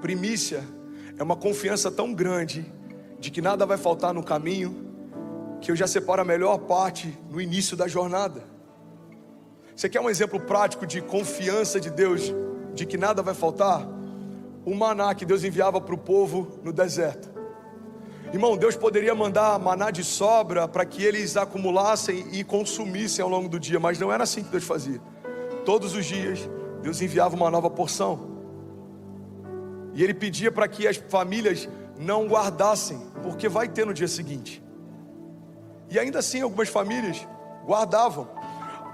Primícia é uma confiança tão grande de que nada vai faltar no caminho, que eu já separo a melhor parte no início da jornada. Você quer um exemplo prático de confiança de Deus, de que nada vai faltar? O maná que Deus enviava para o povo no deserto. Irmão, Deus poderia mandar maná de sobra para que eles acumulassem e consumissem ao longo do dia, mas não era assim que Deus fazia. Todos os dias Deus enviava uma nova porção, e Ele pedia para que as famílias não guardassem, porque vai ter no dia seguinte. E ainda assim algumas famílias guardavam.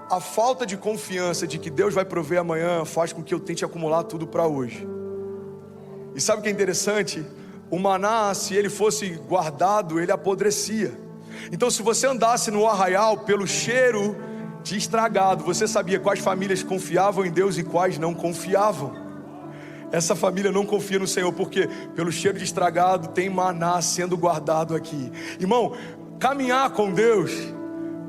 A falta de confiança de que Deus vai prover amanhã faz com que eu tente acumular tudo para hoje. E sabe o que é interessante? O maná, se ele fosse guardado, ele apodrecia. Então, se você andasse no arraial pelo cheiro de estragado, você sabia quais famílias confiavam em Deus e quais não confiavam. Essa família não confia no Senhor, porque pelo cheiro de estragado tem maná sendo guardado aqui. Irmão, caminhar com Deus,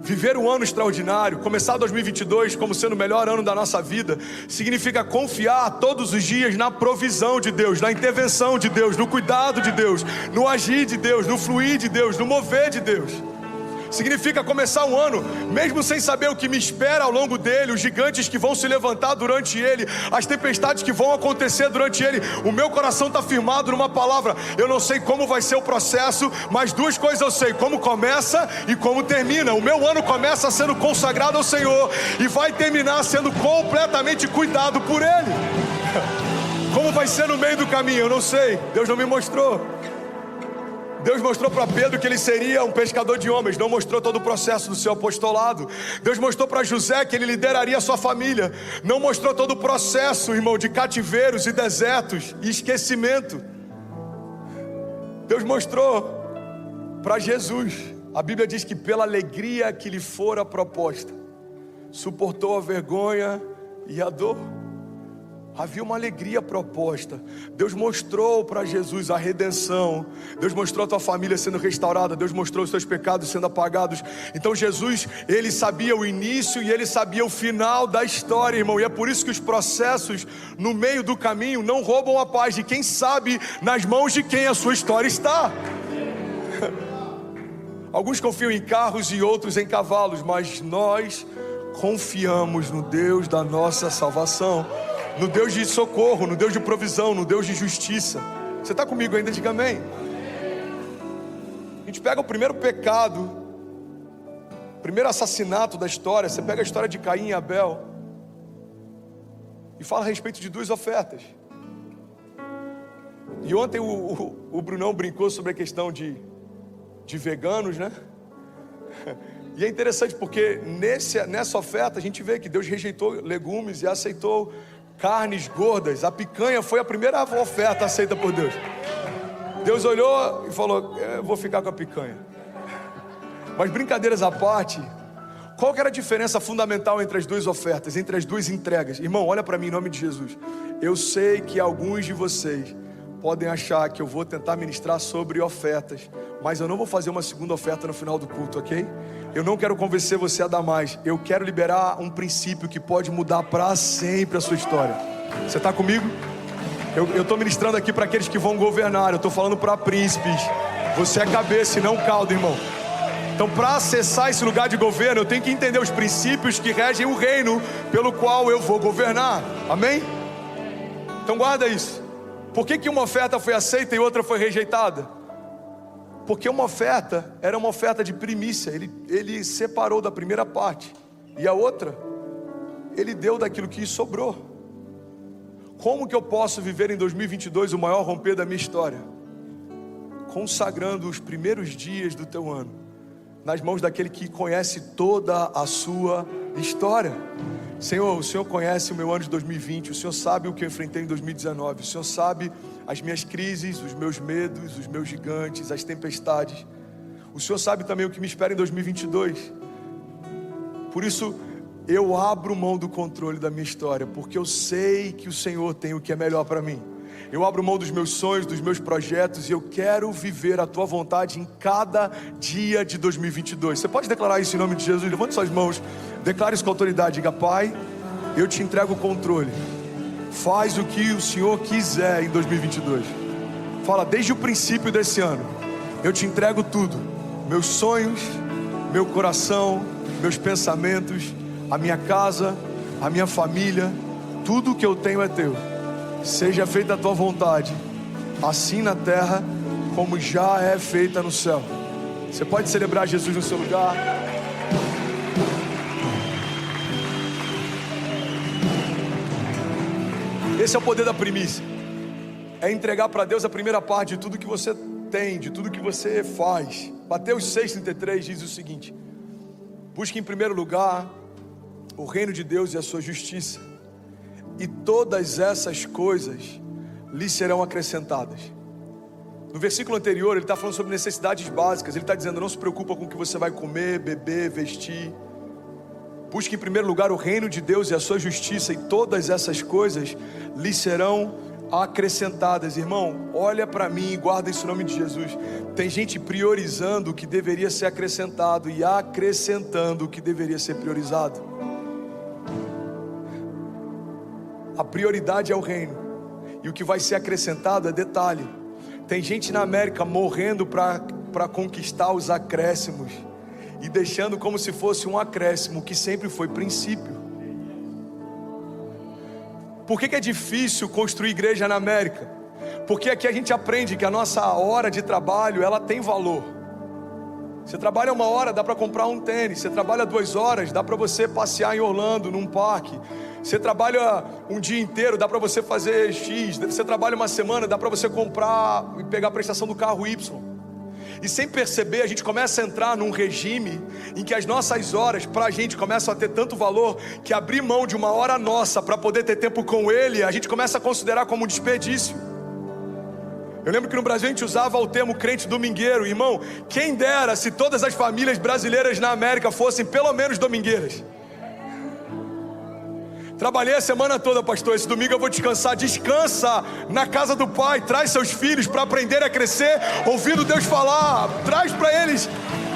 viver um ano extraordinário, começar 2022 como sendo o melhor ano da nossa vida, significa confiar todos os dias na provisão de Deus, na intervenção de Deus, no cuidado de Deus, no agir de Deus, no fluir de Deus, no mover de Deus. Significa começar um ano, mesmo sem saber o que me espera ao longo dele, os gigantes que vão se levantar durante ele, as tempestades que vão acontecer durante ele. O meu coração está firmado numa palavra. Eu não sei como vai ser o processo, mas duas coisas eu sei: como começa e como termina. O meu ano começa sendo consagrado ao Senhor e vai terminar sendo completamente cuidado por Ele. Como vai ser no meio do caminho, eu não sei. Deus não me mostrou. Deus mostrou para Pedro que ele seria um pescador de homens, não mostrou todo o processo do seu apostolado. Deus mostrou para José que ele lideraria a sua família, não mostrou todo o processo, irmão, de cativeiros e desertos e esquecimento. Deus mostrou para Jesus. A Bíblia diz que pela alegria que lhe fora proposta, suportou a vergonha e a dor. Havia uma alegria proposta. Deus mostrou para Jesus a redenção. Deus mostrou a tua família sendo restaurada. Deus mostrou os teus pecados sendo apagados. Então Jesus, ele sabia o início e ele sabia o final da história, irmão. E é por isso que os processos no meio do caminho não roubam a paz de quem sabe nas mãos de quem a sua história está. Alguns confiam em carros e outros em cavalos, mas nós confiamos no Deus da nossa salvação, no Deus de socorro, no Deus de provisão, no Deus de justiça. Você está comigo ainda? Diga amém. A gente pega o primeiro pecado, o primeiro assassinato da história. Você pega a história de Caim e Abel e fala a respeito de duas ofertas. E ontem o Brunão brincou sobre a questão de veganos, né? E é interessante porque nessa oferta a gente vê que Deus rejeitou legumes e aceitou carnes gordas. A picanha foi a primeira oferta aceita por Deus. Deus olhou e falou: eu vou ficar com a picanha. Mas brincadeiras à parte, qual que era a diferença fundamental entre as duas ofertas, entre as duas entregas? Irmão, olha para mim em nome de Jesus. Eu sei que alguns de vocês podem achar que eu vou tentar ministrar sobre ofertas, mas eu não vou fazer uma segunda oferta no final do culto, ok? Eu não quero convencer você a dar mais. Eu quero liberar um princípio que pode mudar para sempre a sua história. Você está comigo? Eu estou ministrando aqui para aqueles que vão governar. Eu estou falando para príncipes. Você é cabeça e não cauda, irmão. Então, para acessar esse lugar de governo, eu tenho que entender os princípios que regem o reino pelo qual eu vou governar. Amém? Então guarda isso. Por que uma oferta foi aceita e outra foi rejeitada? Porque uma oferta era uma oferta de primícia. Ele separou da primeira parte. E a outra, ele deu daquilo que sobrou. Como que eu posso viver em 2022 o maior romper da minha história? Consagrando os primeiros dias do teu ano nas mãos daquele que conhece toda a sua história. Senhor, o Senhor conhece o meu ano de 2020, o Senhor sabe o que eu enfrentei em 2019, o Senhor sabe as minhas crises, os meus medos, os meus gigantes, as tempestades. O Senhor sabe também o que me espera em 2022. Por isso, eu abro mão do controle da minha história, porque eu sei que o Senhor tem o que é melhor para mim. Eu abro mão dos meus sonhos, dos meus projetos, e eu quero viver a tua vontade em cada dia de 2022. Você pode declarar isso em nome de Jesus? Levante suas mãos, declare isso com autoridade. Diga: Pai, eu te entrego o controle Faz o que o Senhor quiser em 2022. Fala, desde o princípio desse ano, eu te entrego tudo. Meus sonhos, meu coração, meus pensamentos, a minha casa, a minha família, tudo que eu tenho é teu. Seja feita a tua vontade, assim na terra como já é feita no céu. Você pode celebrar Jesus no seu lugar. Esse é o poder da primícia. É entregar para Deus a primeira parte de tudo que você tem, de tudo que você faz. Mateus 6,33 diz o seguinte: busque em primeiro lugar o reino de Deus e a sua justiça, e todas essas coisas lhe serão acrescentadas. No versículo anterior ele está falando sobre necessidades básicas. Ele está dizendo, não se preocupa com o que você vai comer, beber, vestir. Busque em primeiro lugar o reino de Deus e a sua justiça, e todas essas coisas lhe serão acrescentadas. Irmão, olha para mim e guarda isso em nome de Jesus. Tem gente priorizando o que deveria ser acrescentado e acrescentando o que deveria ser priorizado. A prioridade é o reino, e o que vai ser acrescentado é detalhe. Tem gente na América morrendo para conquistar os acréscimos e deixando como se fosse um acréscimo que sempre foi princípio. Por que é difícil construir igreja na América? Porque aqui a gente aprende que a nossa hora de trabalho, ela tem valor. Você trabalha 1 hora, dá para comprar um tênis. Você trabalha 2 horas, dá para você passear em Orlando, num parque. Você trabalha um dia inteiro, dá para você fazer X. Você trabalha uma semana, dá para você comprar e pegar a prestação do carro Y. E sem perceber, a gente começa a entrar num regime em que as nossas horas, para a gente, começam a ter tanto valor, que abrir mão de 1 hora nossa para poder ter tempo com Ele, a gente começa a considerar como um desperdício. Eu lembro que no Brasil a gente usava o termo crente domingueiro. Irmão, quem dera se todas as famílias brasileiras na América fossem pelo menos domingueiras. Trabalhei a semana toda, pastor, esse domingo eu vou descansar. Descansa na casa do Pai. Traz seus filhos para aprender a crescer, ouvindo Deus falar. Traz para eles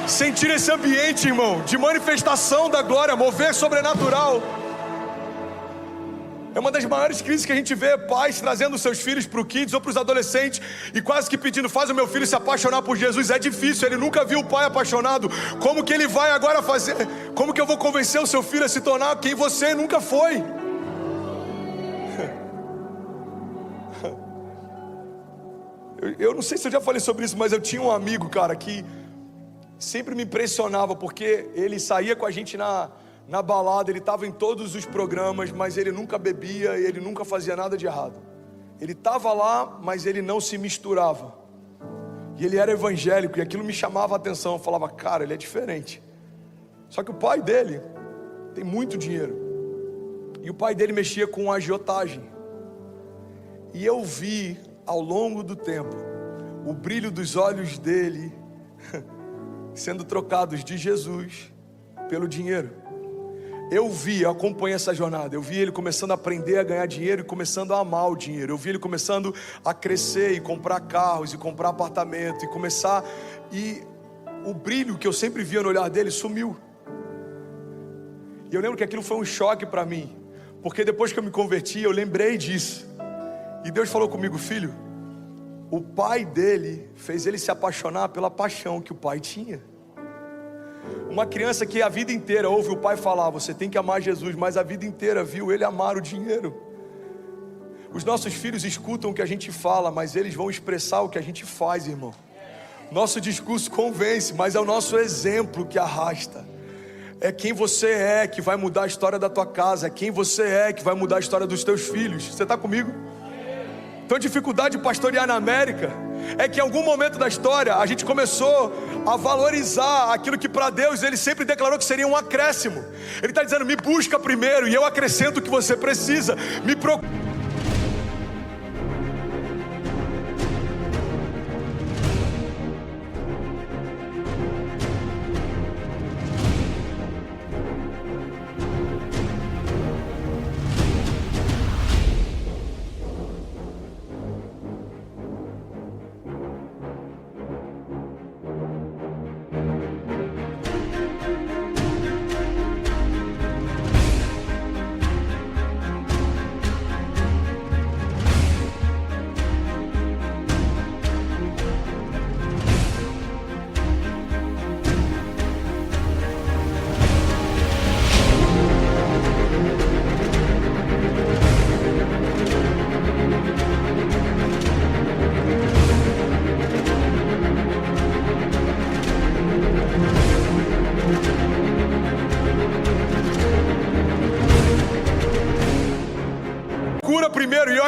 sentir esse ambiente, irmão, de manifestação da glória, mover sobrenatural. É uma das maiores crises que a gente vê, pais trazendo seus filhos para o kids ou para os adolescentes e quase que pedindo, faz o meu filho se apaixonar por Jesus. É difícil, ele nunca viu o pai apaixonado. Como que ele vai agora fazer? Como que eu vou convencer o seu filho a se tornar quem você nunca foi? Eu não sei se eu já falei sobre isso, mas eu tinha um amigo, cara, que sempre me impressionava, porque ele saía com a gente na balada, ele estava em todos os programas, mas ele nunca bebia e ele nunca fazia nada de errado. Ele estava lá, mas ele não se misturava. E ele era evangélico, e aquilo me chamava a atenção. Eu falava, cara, ele é diferente. Só que o pai dele tem muito dinheiro, e o pai dele mexia com agiotagem. E eu vi ao longo do tempo o brilho dos olhos dele sendo trocados de Jesus pelo dinheiro. Eu acompanhei essa jornada. Eu vi ele começando a aprender a ganhar dinheiro e começando a amar o dinheiro. Eu vi ele começando a crescer e comprar carros e comprar apartamento e o brilho que eu sempre via no olhar dele sumiu. E eu lembro que aquilo foi um choque para mim, porque depois que eu me converti, eu lembrei disso. E Deus falou comigo, filho, o pai dele fez ele se apaixonar pela paixão que o pai tinha. Uma criança que a vida inteira ouve o pai falar, você tem que amar Jesus, mas a vida inteira viu ele amar o dinheiro. Os nossos filhos escutam o que a gente fala, mas eles vão expressar o que a gente faz, irmão. Nosso discurso convence, mas é o nosso exemplo que arrasta. É quem você é que vai mudar a história da tua casa, é quem você é que vai mudar a história dos teus filhos. Você está comigo? Então a dificuldade de pastorear na América é que em algum momento da história a gente começou a valorizar aquilo que para Deus ele sempre declarou que seria um acréscimo. Ele está dizendo, me busca primeiro e eu acrescento o que você precisa. Me procura.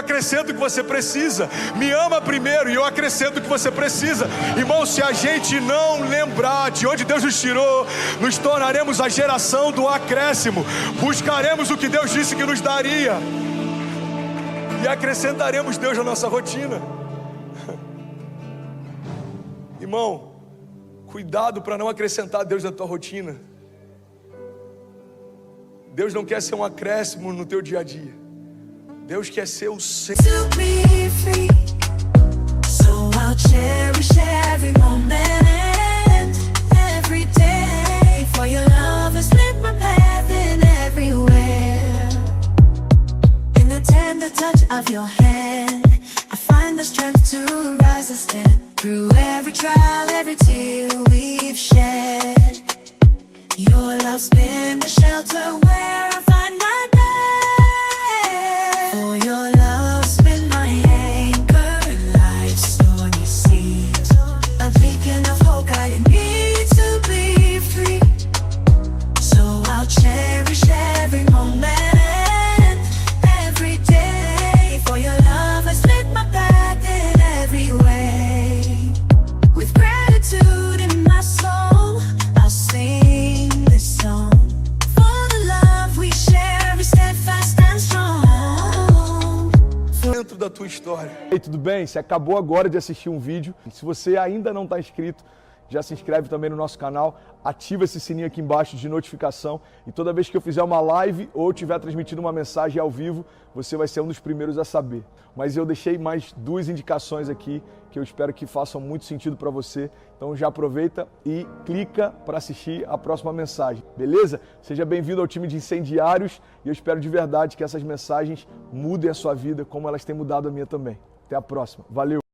acrescento o que você precisa. Me ama primeiro e eu acrescento o que você precisa. Irmão, se a gente não lembrar de onde Deus nos tirou, nos tornaremos a geração do acréscimo. Buscaremos o que Deus disse que nos daria e acrescentaremos Deus na nossa rotina. Irmão, cuidado para não acrescentar Deus na tua rotina. Deus não quer ser um acréscimo no teu dia a dia. Deus quer ser o centro. So I'll cherish every moment, every day. For your love has lit my path in everywhere. In the tender touch of your hand, I find the strength to rise and stand. Through every trial, every tear we've shed, your love's been the shelter where I find my bed. For your love's been my anchor in life's stormy seas, a beacon of hope guiding me to be free. So I'll cherish every moment, every day. For your love has lit my path in every way. With gratitude in my soul, I'll sing this song. For the love we share is steadfast and strong. Dentro da tua história. Ei, tudo bem? Você acabou agora de assistir um vídeo. Se você ainda não está inscrito, já se inscreve também no nosso canal, ativa esse sininho aqui embaixo de notificação e toda vez que eu fizer uma live ou estiver transmitindo uma mensagem ao vivo, você vai ser um dos primeiros a saber. Mas eu deixei mais 2 indicações aqui que eu espero que façam muito sentido para você. Então já aproveita e clica para assistir a próxima mensagem, beleza? Seja bem-vindo ao time de incendiários e eu espero de verdade que essas mensagens mudem a sua vida como elas têm mudado a minha também. Até a próxima. Valeu!